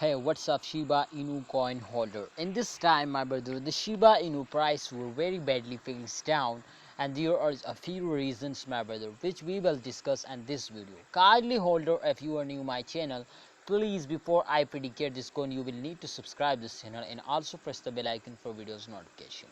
Hey, what's up, Shiba Inu coin holder? In this time, my brother, the Shiba Inu price were very badly face down, and there are a few reasons, my brother, which we will discuss in this video. Kindly holder, if you are new my channel, please before I predicate this coin, you will need to subscribe this channel and also press the bell icon for videos notification.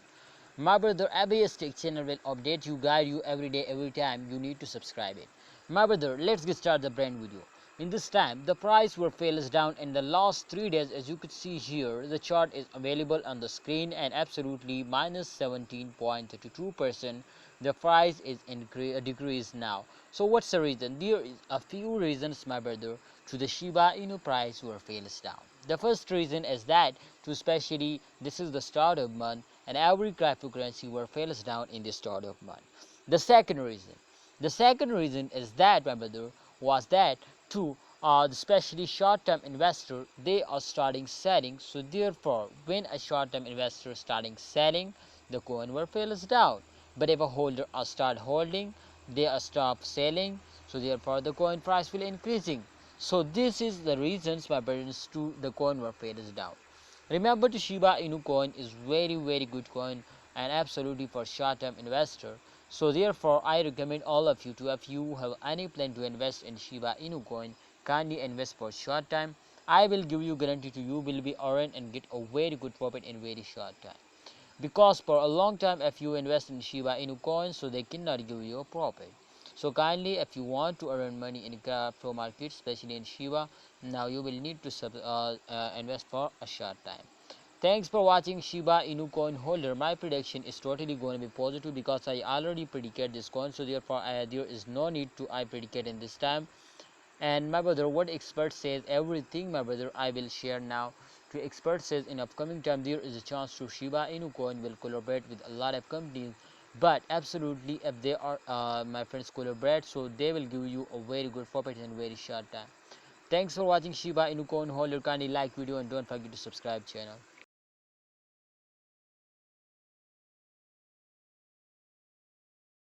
My brother, every Stake channel will update you, guide you every day, every time. You need to subscribe it. My brother, let's get started the brand video. In this time, the price were fails down in the last 3 days. As you could see here, the chart is available on the screen and absolutely minus 17.32%. The price is decreased now. So what's the reason? There is a few reasons, my brother, to the Shiba Inu price were fails down. The first reason is that, to especially this is the start of month and every cryptocurrency were fails down in the start of month. The second reason is that, my brother, was that to especially short-term investor, they are starting selling. So therefore, when a short-term investor starting selling, the coin will fails down. But if a holder start holding, they are stop selling. So therefore, the coin price will increasing. So this is the reasons, my brothers, to the coin will fails down. Remember, the Shiba Inu coin is very good coin and absolutely for short-term investor. So therefore, I recommend all of you to, if you have any plan to invest in Shiba Inu coin, kindly invest for short time. I will give you guarantee to you will be earn and get a very good profit in very short time. Because for a long time, if you invest in Shiba Inu coin, so they cannot give you a profit. So kindly, if you want to earn money in crypto market, especially in Shiba, now you will need to invest for a short time. Thanks for watching Shiba Inu coin holder. My prediction is totally going to be positive because I already predicted this coin, so therefore there is no need to I predicate in this time. And my brother, what expert says, everything, my brother, I will share now. To expert says in upcoming time there is a chance to Shiba Inu coin will collaborate with a lot of companies, but absolutely if they are my friends collaborate, so they will give you a very good profit in very short time. Thanks for watching Shiba Inu coin holder. Kindly like video and don't forget to subscribe channel.